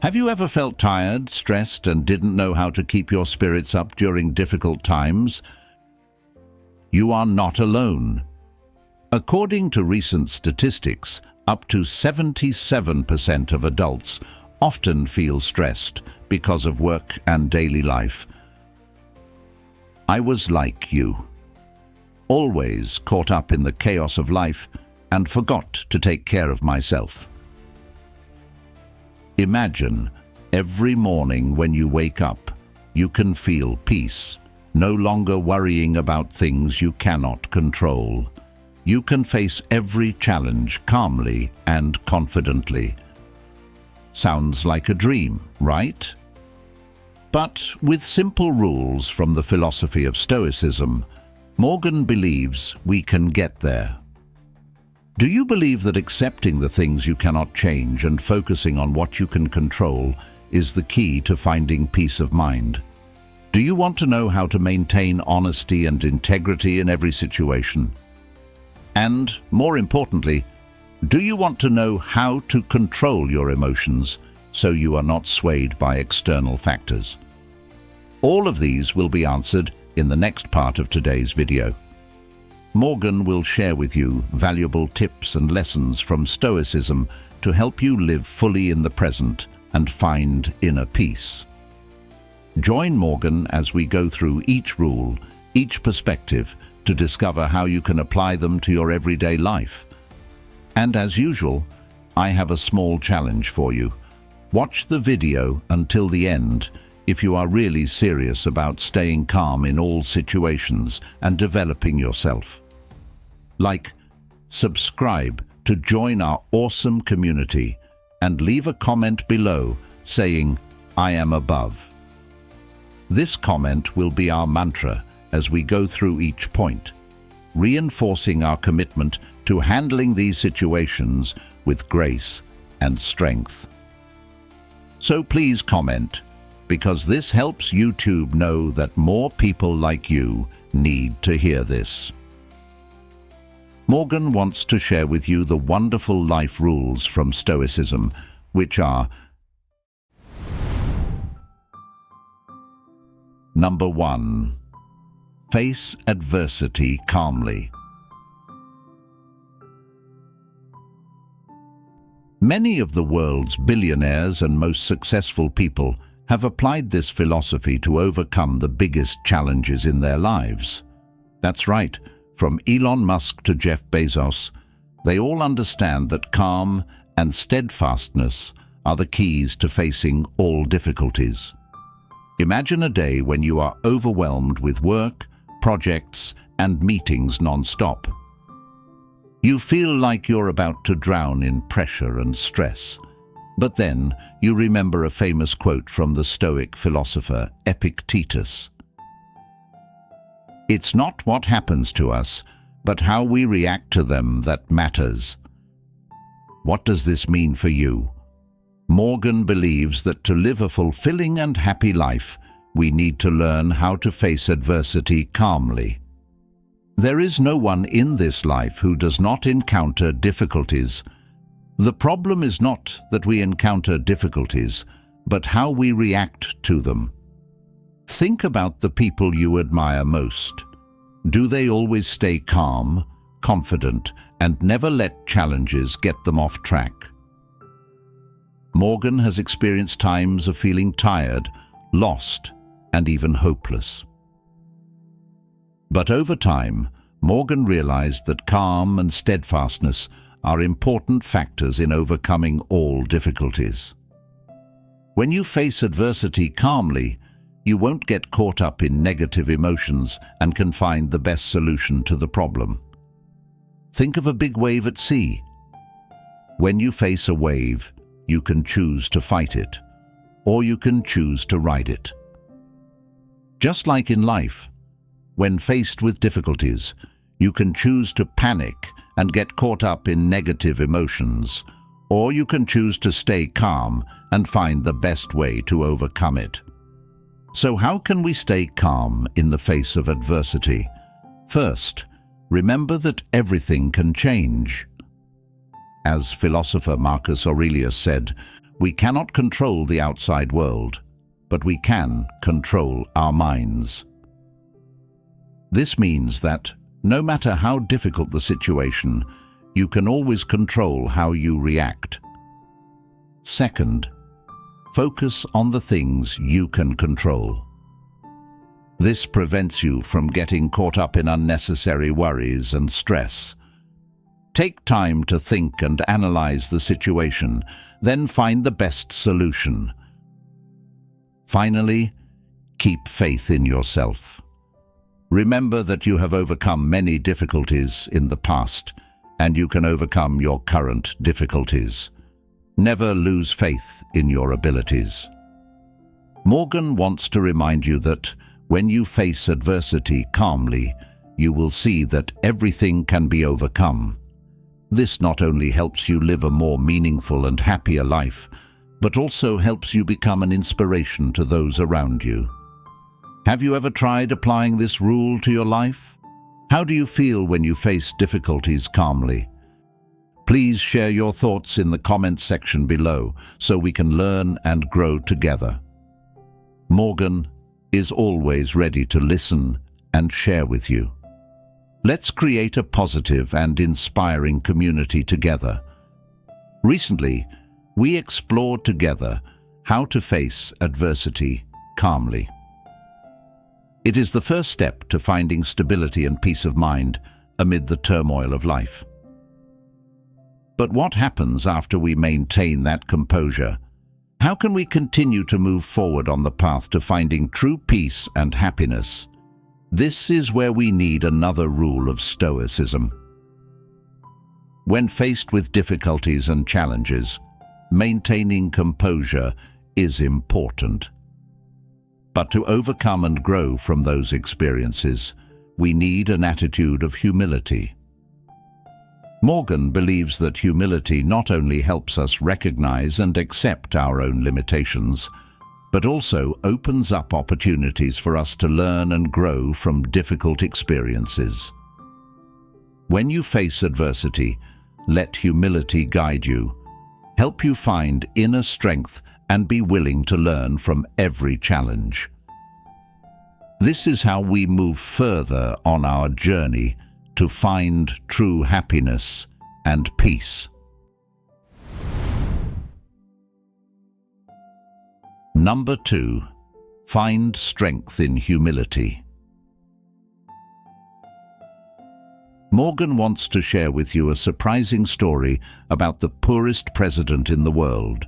Have you ever felt tired, stressed, and didn't know how to keep your spirits up during difficult times? You are not alone. According to recent statistics, up to 77% of adults often feel stressed because of work and daily life. I was like you, always caught up in the chaos of life and forgot to take care of myself. Imagine every morning when you wake up, you can feel peace, no longer worrying about things you cannot control. You can face every challenge calmly and confidently. Sounds like a dream, right? But with simple rules from the philosophy of Stoicism, Morgan believes we can get there. Do you believe that accepting the things you cannot change and focusing on what you can control is the key to finding peace of mind? Do you want to know how to maintain honesty and integrity in every situation? And, more importantly, do you want to know how to control your emotions so you are not swayed by external factors? All of these will be answered in the next part of today's video. Morgan will share with you valuable tips and lessons from Stoicism to help you live fully in the present and find inner peace. Join Morgan as we go through each rule, each perspective, to discover how you can apply them to your everyday life. And as usual, I have a small challenge for you. Watch the video until the end if you are really serious about staying calm in all situations and developing yourself. Like, subscribe to join our awesome community and leave a comment below saying, "I am above." This comment will be our mantra as we go through each point, reinforcing our commitment to handling these situations with grace and strength. So please comment, because this helps YouTube know that more people like you need to hear this. Morgan wants to share with you the wonderful life rules from Stoicism, which are: Number 1. Face adversity calmly. Many of the world's billionaires and most successful people have applied this philosophy to overcome the biggest challenges in their lives. That's right. From Elon Musk to Jeff Bezos, they all understand that calm and steadfastness are the keys to facing all difficulties. Imagine a day when you are overwhelmed with work, projects, and meetings non-stop. You feel like you're about to drown in pressure and stress. But then you remember a famous quote from the Stoic philosopher Epictetus. It's not what happens to us, but how we react to them that matters. What does this mean for you? Morgan believes that to live a fulfilling and happy life, we need to learn how to face adversity calmly. There is no one in this life who does not encounter difficulties. The problem is not that we encounter difficulties, but how we react to them. Think about the people you admire most. Do they always stay calm, confident, and never let challenges get them off track? Morgan has experienced times of feeling tired, lost, and even hopeless. But over time, Morgan realized that calm and steadfastness are important factors in overcoming all difficulties. When you face adversity calmly, you won't get caught up in negative emotions and can find the best solution to the problem. Think of a big wave at sea. When you face a wave, you can choose to fight it, or you can choose to ride it. Just like in life, when faced with difficulties, you can choose to panic and get caught up in negative emotions, or you can choose to stay calm and find the best way to overcome it. So how can we stay calm in the face of adversity? First, remember that everything can change. As philosopher Marcus Aurelius said, We cannot control the outside world, but we can control our minds. This means that, no matter how difficult the situation, you can always control how you react. Second, focus on the things you can control. This prevents you from getting caught up in unnecessary worries and stress. Take time to think and analyze the situation, then find the best solution. Finally, keep faith in yourself. Remember that you have overcome many difficulties in the past, and you can overcome your current difficulties. Never lose faith in your abilities. Morgan wants to remind you that when you face adversity calmly, you will see that everything can be overcome. This not only helps you live a more meaningful and happier life, but also helps you become an inspiration to those around you. Have you ever tried applying this rule to your life? How do you feel when you face difficulties calmly? Please share your thoughts in the comments section below so we can learn and grow together. Morgan is always ready to listen and share with you. Let's create a positive and inspiring community together. Recently, we explored together how to face adversity calmly. It is the first step to finding stability and peace of mind amid the turmoil of life. But what happens after we maintain that composure? How can we continue to move forward on the path to finding true peace and happiness? This is where we need another rule of Stoicism. When faced with difficulties and challenges, maintaining composure is important. But to overcome and grow from those experiences, we need an attitude of humility. Morgan believes that humility not only helps us recognize and accept our own limitations, but also opens up opportunities for us to learn and grow from difficult experiences. When you face adversity, let humility guide you, help you find inner strength, and be willing to learn from every challenge. This is how we move further on our journey to find true happiness and peace. Number 2. Find strength in humility. Morgan wants to share with you a surprising story about the poorest president in the world,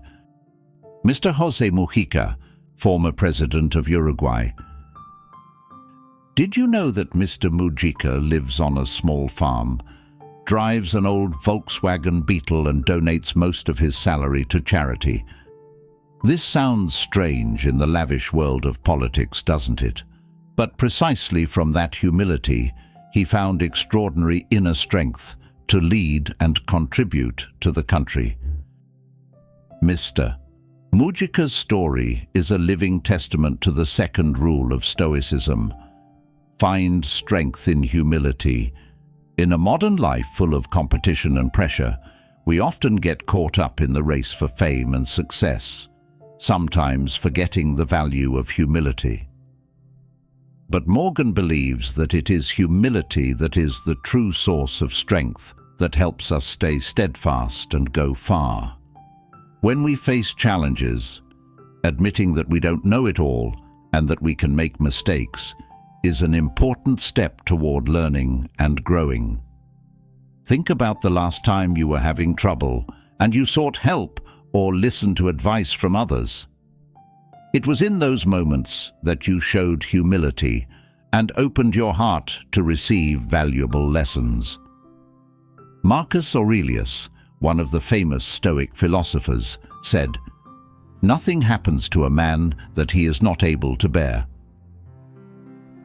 Mr. José Mujica, former president of Uruguay. Did you know that Mr. Mujica lives on a small farm, drives an old Volkswagen Beetle and donates most of his salary to charity? This sounds strange in the lavish world of politics, doesn't it? But precisely from that humility, he found extraordinary inner strength to lead and contribute to the country. Mr. Mujica's story is a living testament to the second rule of Stoicism. Find strength in humility. In a modern life full of competition and pressure, we often get caught up in the race for fame and success, sometimes forgetting the value of humility. But Morgan believes that it is humility that is the true source of strength that helps us stay steadfast and go far. When we face challenges, admitting that we don't know it all and that we can make mistakes is an important step toward learning and growing. Think about the last time you were having trouble and you sought help or listened to advice from others. It was in those moments that you showed humility and opened your heart to receive valuable lessons. Marcus Aurelius, one of the famous Stoic philosophers, said, "Nothing happens to a man that he is not able to bear."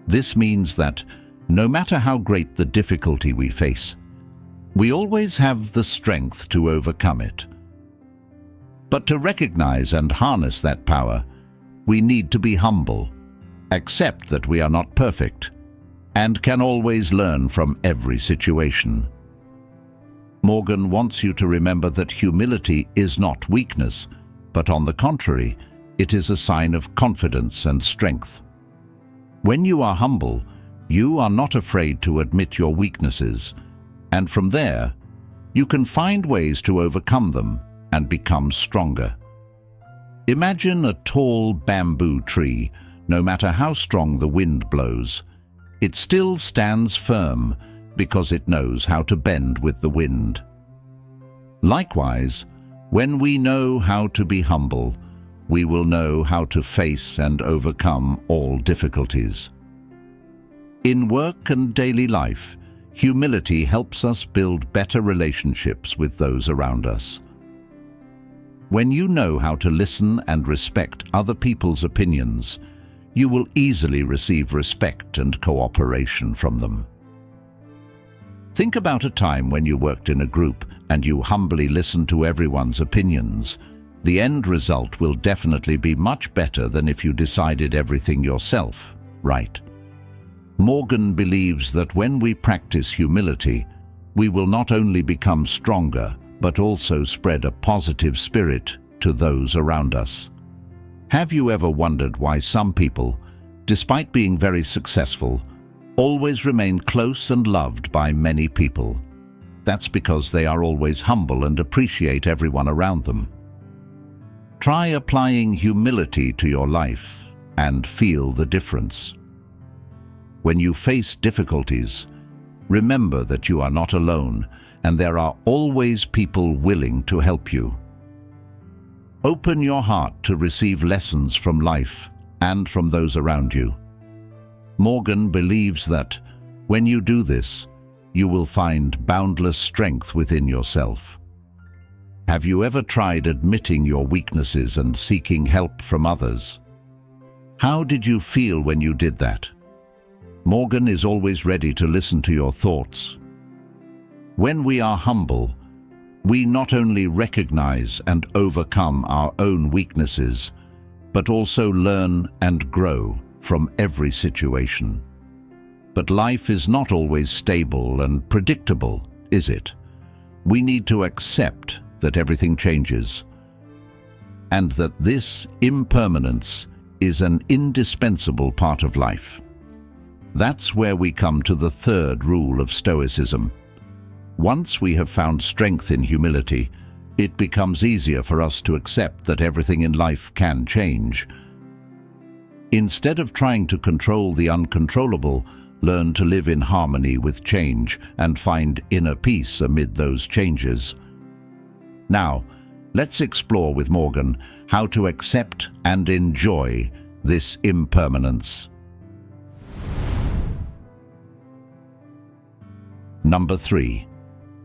This means that, no matter how great the difficulty we face, we always have the strength to overcome it. But to recognize and harness that power, we need to be humble, accept that we are not perfect, and can always learn from every situation. Morgan wants you to remember that humility is not weakness, but on the contrary, it is a sign of confidence and strength. When you are humble, you are not afraid to admit your weaknesses, and from there, you can find ways to overcome them and become stronger. Imagine a tall bamboo tree. No matter how strong the wind blows, it still stands firm because it knows how to bend with the wind. Likewise, when we know how to be humble, we will know how to face and overcome all difficulties. In work and daily life, humility helps us build better relationships with those around us. When you know how to listen and respect other people's opinions, you will easily receive respect and cooperation from them. Think about a time when you worked in a group and you humbly listened to everyone's opinions. The end result will definitely be much better than if you decided everything yourself, right? Morgan believes that when we practice humility, we will not only become stronger, but also spread a positive spirit to those around us. Have you ever wondered why some people, despite being very successful, always remain close and loved by many people? That's because they are always humble and appreciate everyone around them. Try applying humility to your life and feel the difference. When you face difficulties, remember that you are not alone and there are always people willing to help you. Open your heart to receive lessons from life and from those around you. Morgan believes that when you do this, you will find boundless strength within yourself. Have you ever tried admitting your weaknesses and seeking help from others? How did you feel when you did that? Morgan is always ready to listen to your thoughts. When we are humble, we not only recognize and overcome our own weaknesses, but also learn and grow from every situation. But life is not always stable and predictable, is it? We need to accept that everything changes, and that this impermanence is an indispensable part of life. That's where we come to the third rule of Stoicism. Once we have found strength in humility, it becomes easier for us to accept that everything in life can change. Instead of trying to control the uncontrollable, learn to live in harmony with change and find inner peace amid those changes. Now, let's explore with Morgan how to accept and enjoy this impermanence. Number 3.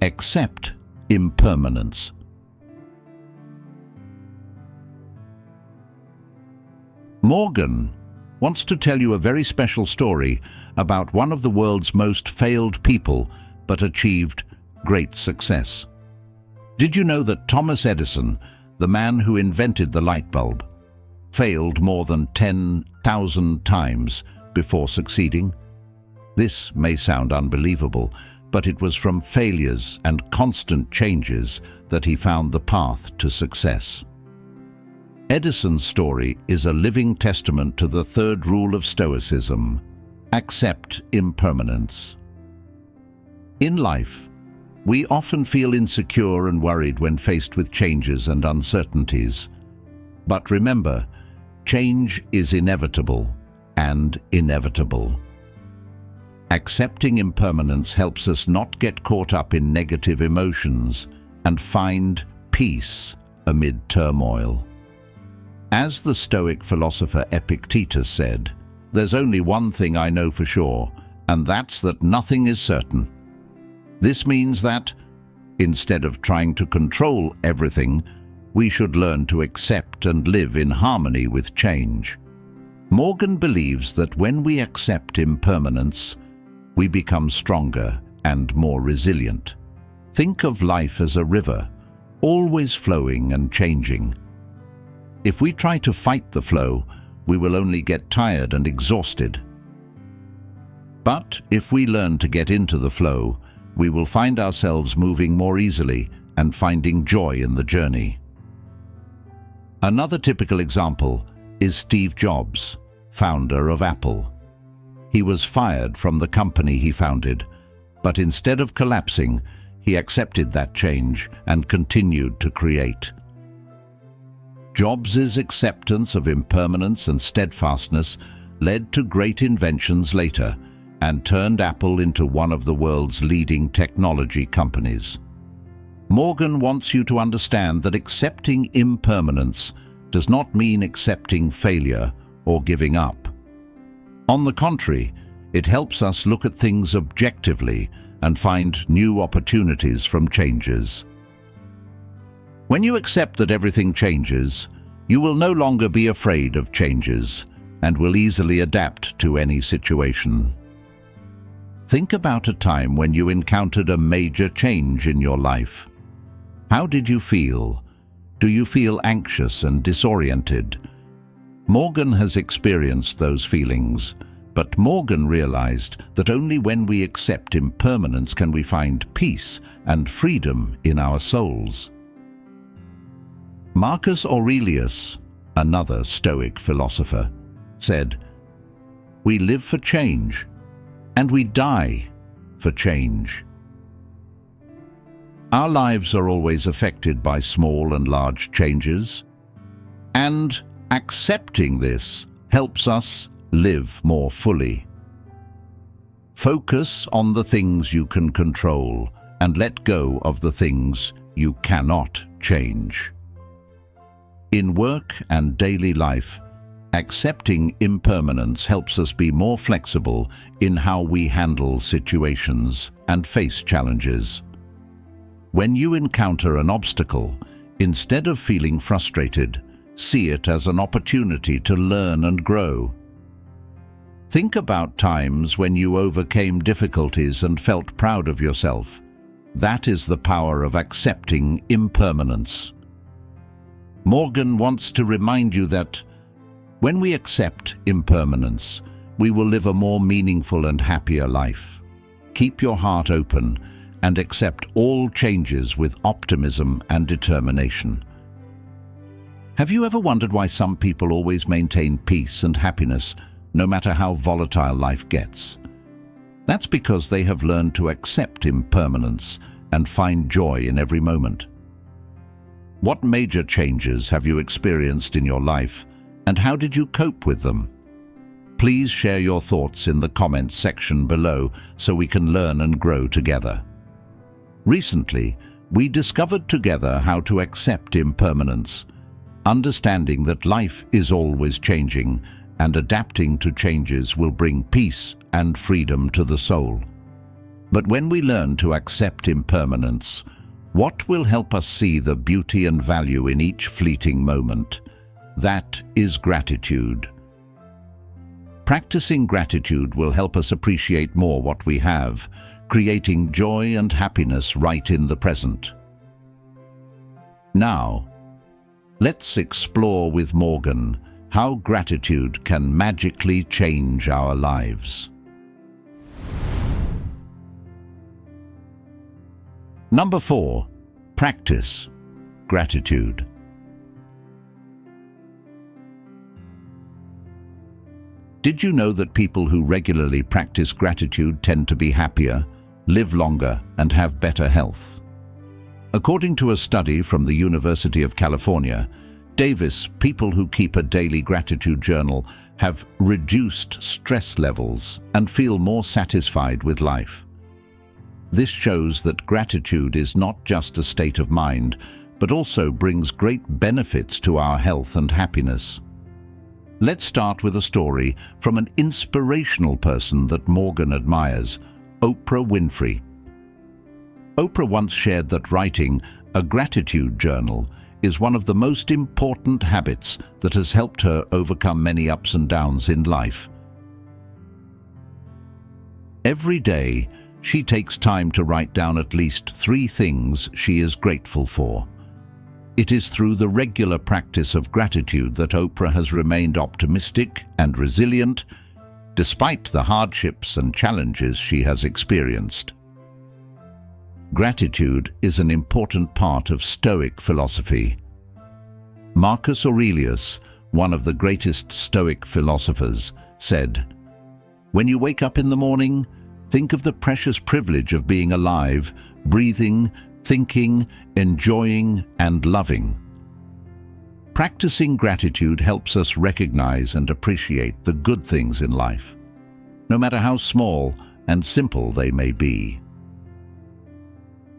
Accept impermanence. Morgan wants to tell you a very special story about one of the world's most failed people but achieved great success. Did you know that Thomas Edison, the man who invented the light bulb, failed more than 10,000 times before succeeding? This may sound unbelievable, but it was from failures and constant changes that he found the path to success. Edison's story is a living testament to the third rule of Stoicism: accept impermanence. In life, we often feel insecure and worried when faced with changes and uncertainties. But remember, change is inevitable and inevitable. Accepting impermanence helps us not get caught up in negative emotions and find peace amid turmoil. As the Stoic philosopher Epictetus said, "There's only one thing I know for sure, and that's that nothing is certain." This means that, instead of trying to control everything, we should learn to accept and live in harmony with change. Morgan believes that when we accept impermanence, we become stronger and more resilient. Think of life as a river, always flowing and changing. If we try to fight the flow, we will only get tired and exhausted. But if we learn to get into the flow, we will find ourselves moving more easily and finding joy in the journey. Another typical example is Steve Jobs, founder of Apple. He was fired from the company he founded, but instead of collapsing, he accepted that change and continued to create. Jobs' acceptance of impermanence and steadfastness led to great inventions later and turned Apple into one of the world's leading technology companies. Morgan wants you to understand that accepting impermanence does not mean accepting failure or giving up. On the contrary, it helps us look at things objectively and find new opportunities from changes. When you accept that everything changes, you will no longer be afraid of changes and will easily adapt to any situation. Think about a time when you encountered a major change in your life. How did you feel? Do you feel anxious and disoriented? Morgan has experienced those feelings, but Morgan realized that only when we accept impermanence can we find peace and freedom in our souls. Marcus Aurelius, another Stoic philosopher, said, "We live for change, and we die for change." Our lives are always affected by small and large changes, and accepting this helps us live more fully. Focus on the things you can control and let go of the things you cannot change. In work and daily life, accepting impermanence helps us be more flexible in how we handle situations and face challenges. When you encounter an obstacle, instead of feeling frustrated, see it as an opportunity to learn and grow. Think about times when you overcame difficulties and felt proud of yourself. That is the power of accepting impermanence. Morgan wants to remind you that when we accept impermanence, we will live a more meaningful and happier life. Keep your heart open and accept all changes with optimism and determination. Have you ever wondered why some people always maintain peace and happiness no matter how volatile life gets? That's because they have learned to accept impermanence and find joy in every moment. What major changes have you experienced in your life, and how did you cope with them? Please share your thoughts in the comments section below so we can learn and grow together. Recently, we discovered together how to accept impermanence, understanding that life is always changing and adapting to changes will bring peace and freedom to the soul. But when we learn to accept impermanence, what will help us see the beauty and value in each fleeting moment? That is gratitude. Practicing gratitude will help us appreciate more what we have, creating joy and happiness right in the present. Now, let's explore with Morgan how gratitude can magically change our lives. Number 4. Practice gratitude. Did you know that people who regularly practice gratitude tend to be happier, live longer, and have better health? According to a study from the University of California, Davis, people who keep a daily gratitude journal have reduced stress levels and feel more satisfied with life. This shows that gratitude is not just a state of mind, but also brings great benefits to our health and happiness. Let's start with a story from an inspirational person that Morgan admires, Oprah Winfrey. Oprah once shared that writing a gratitude journal is one of the most important habits that has helped her overcome many ups and downs in life. Every day, she takes time to write down at least 3 things she is grateful for. It is through the regular practice of gratitude that Oprah has remained optimistic and resilient, despite the hardships and challenges she has experienced. Gratitude is an important part of Stoic philosophy. Marcus Aurelius, one of the greatest Stoic philosophers, said, "When you wake up in the morning, think of the precious privilege of being alive, breathing, thinking, enjoying, and loving." Practicing gratitude helps us recognize and appreciate the good things in life, no matter how small and simple they may be.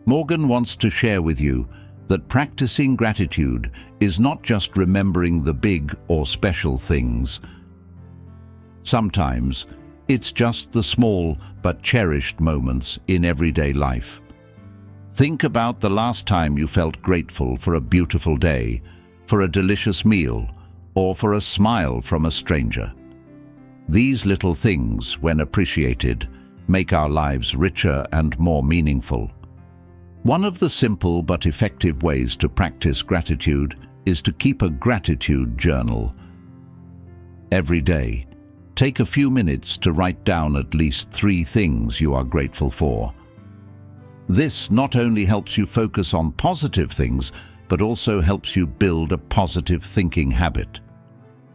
Morgan wants to share with you that practicing gratitude is not just remembering the big or special things. Sometimes it's just the small but cherished moments in everyday life. Think about the last time you felt grateful for a beautiful day, for a delicious meal, or for a smile from a stranger. These little things, when appreciated, make our lives richer and more meaningful. One of the simple but effective ways to practice gratitude is to keep a gratitude journal. Every day, take a few minutes to write down at least 3 things you are grateful for. This not only helps you focus on positive things, but also helps you build a positive thinking habit.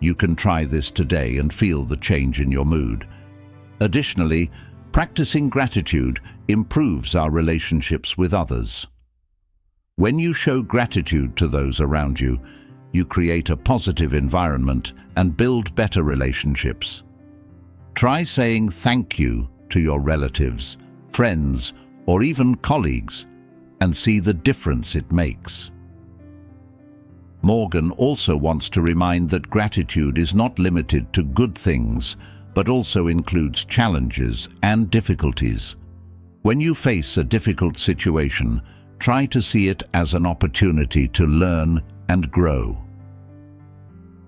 You can try this today and feel the change in your mood. Additionally, practicing gratitude improves our relationships with others. When you show gratitude to those around you, you create a positive environment and build better relationships. Try saying thank you to your relatives, friends, or even colleagues, and see the difference it makes. Morgan also wants to remind that gratitude is not limited to good things, but also includes challenges and difficulties. When you face a difficult situation, try to see it as an opportunity to learn and grow.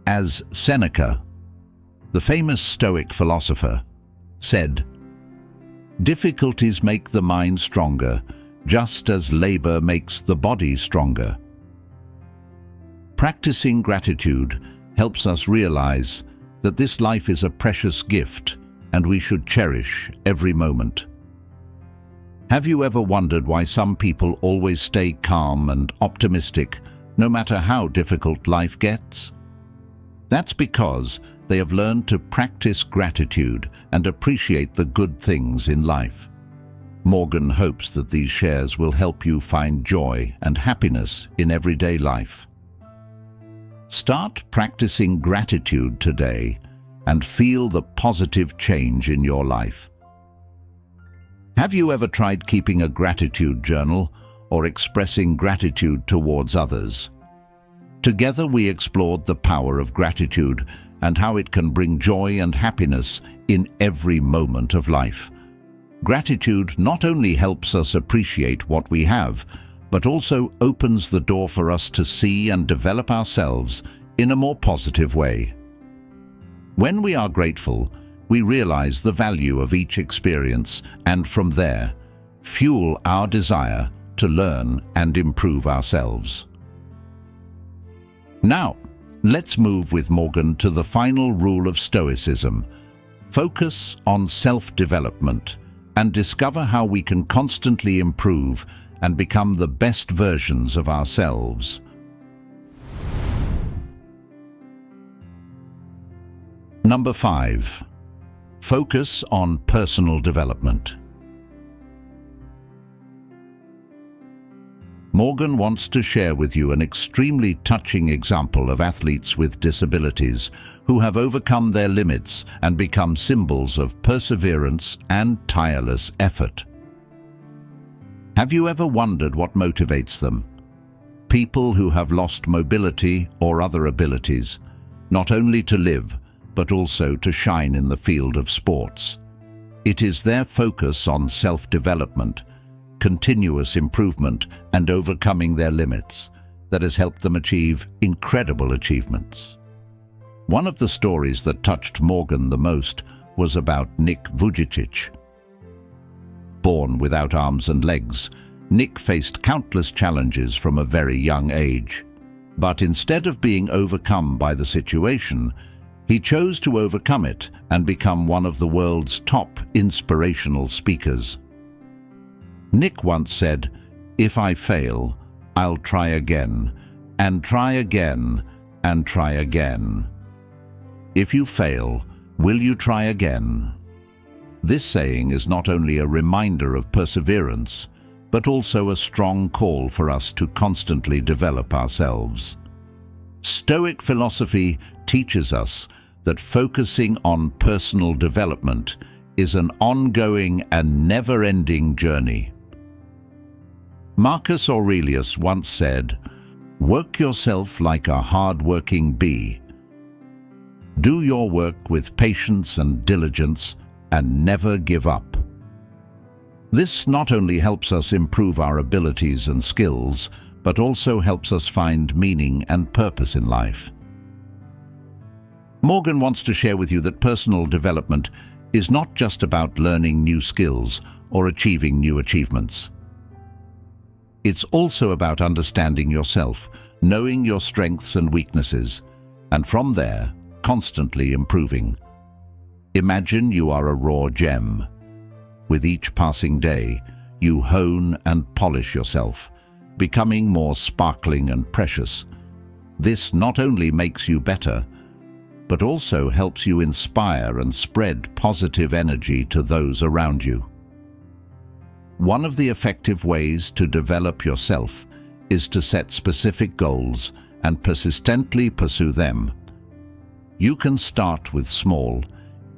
As Seneca, the famous Stoic philosopher, said, "Difficulties make the mind stronger, just as labor makes the body stronger." Practicing gratitude helps us realize that this life is a precious gift and we should cherish every moment. Have you ever wondered why some people always stay calm and optimistic no matter how difficult life gets? That's because they have learned to practice gratitude and appreciate the good things in life. Morgan hopes that these shares will help you find joy and happiness in everyday life. Start practicing gratitude today and feel the positive change in your life. Have you ever tried keeping a gratitude journal or expressing gratitude towards others? Together we explored the power of gratitude and how it can bring joy and happiness in every moment of life. Gratitude not only helps us appreciate what we have, but also opens the door for us to see and develop ourselves in a more positive way. When we are grateful, we realize the value of each experience and from there, fuel our desire to learn and improve ourselves. Now, let's move with Morgan to the final rule of Stoicism. Focus on self-development and discover how we can constantly improve and become the best versions of ourselves. Number 5. Focus on personal development. Morgan wants to share with you an extremely touching example of athletes with disabilities who have overcome their limits and become symbols of perseverance and tireless effort. Have you ever wondered what motivates them? People who have lost mobility or other abilities, not only to live, but also to shine in the field of sports. It is their focus on self-development, continuous improvement, and overcoming their limits that has helped them achieve incredible achievements. One of the stories that touched Morgan the most was about Nick Vujicic. Born without arms and legs, Nick faced countless challenges from a very young age. But instead of being overcome by the situation, he chose to overcome it and become one of the world's top inspirational speakers. Nick once said, "If I fail, I'll try again, and try again, and try again. If you fail, will you try again? This saying is not only a reminder of perseverance, but also a strong call for us to constantly develop ourselves. Stoic philosophy teaches us that focusing on personal development is an ongoing and never-ending journey. Marcus Aurelius once said, "Work yourself like a hard-working bee. Do your work with patience and diligence, and never give up." This not only helps us improve our abilities and skills, but also helps us find meaning and purpose in life. Morgan wants to share with you that personal development is not just about learning new skills or achieving new achievements. It's also about understanding yourself, knowing your strengths and weaknesses, and from there, constantly improving. Imagine you are a raw gem. With each passing day, you hone and polish yourself, becoming more sparkling and precious. This not only makes you better, but also helps you inspire and spread positive energy to those around you. One of the effective ways to develop yourself is to set specific goals and persistently pursue them. You can start with small,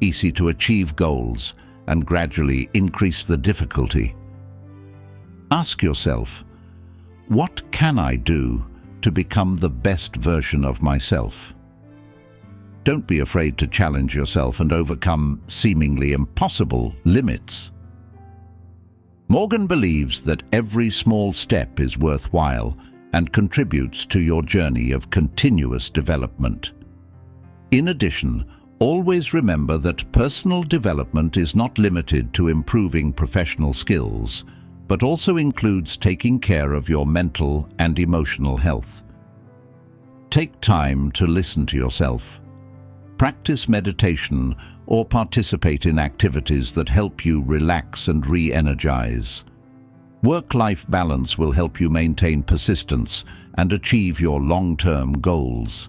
easy-to-achieve goals and gradually increase the difficulty. Ask yourself, what can I do to become the best version of myself? Don't be afraid to challenge yourself and overcome seemingly impossible limits. Morgan believes that every small step is worthwhile and contributes to your journey of continuous development. In addition, always remember that personal development is not limited to improving professional skills, but also includes taking care of your mental and emotional health. Take time to listen to yourself. Practice meditation or participate in activities that help you relax and re-energize. Work-life balance will help you maintain persistence and achieve your long-term goals.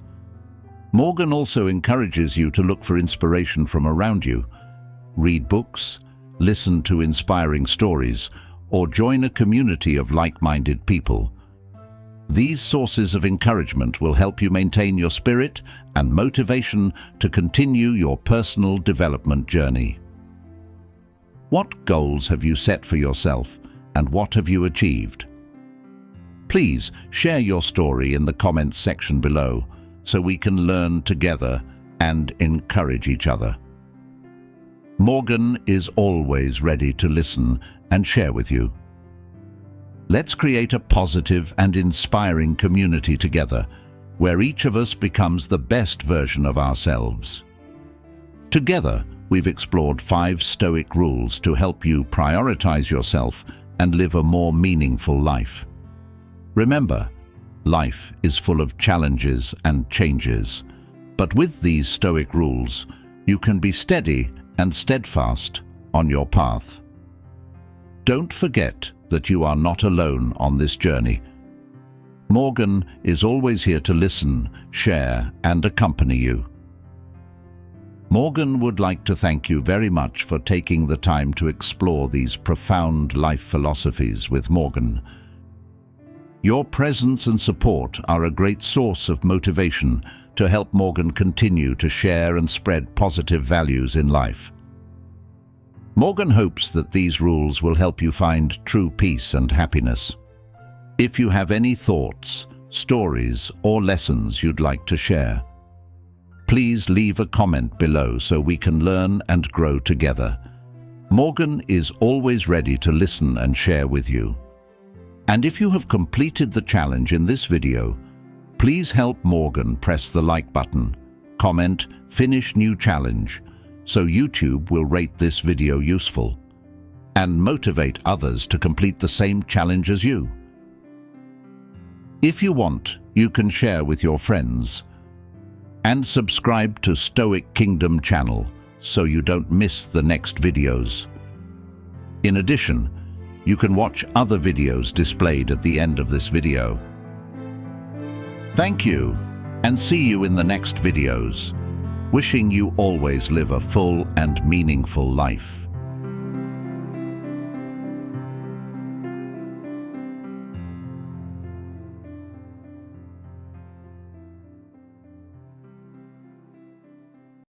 Morgan also encourages you to look for inspiration from around you. Read books, listen to inspiring stories, or join a community of like-minded people. These sources of encouragement will help you maintain your spirit and motivation to continue your personal development journey. What goals have you set for yourself, and what have you achieved? Please share your story in the comments section below so we can learn together and encourage each other. Morgan is always ready to listen and share with you. Let's create a positive and inspiring community together, where each of us becomes the best version of ourselves. Together, we've explored 5 Stoic rules to help you prioritize yourself and live a more meaningful life. Remember, life is full of challenges and changes, but with these Stoic rules, you can be steady and steadfast on your path. Don't forget that you are not alone on this journey. Morgan is always here to listen, share, and accompany you. Morgan would like to thank you very much for taking the time to explore these profound life philosophies with Morgan. Your presence and support are a great source of motivation to help Morgan continue to share and spread positive values in life. Morgan hopes that these rules will help you find true peace and happiness. If you have any thoughts, stories, or lessons you'd like to share, please leave a comment below so we can learn and grow together. Morgan is always ready to listen and share with you. And if you have completed the challenge in this video, please help Morgan press the like button, comment, finish new challenge, so YouTube will rate this video useful and motivate others to complete the same challenge as you. If you want, you can share with your friends and subscribe to Stoic Kingdom channel so you don't miss the next videos. In addition, you can watch other videos displayed at the end of this video. Thank you, and see you in the next videos. Wishing you always live a full and meaningful life.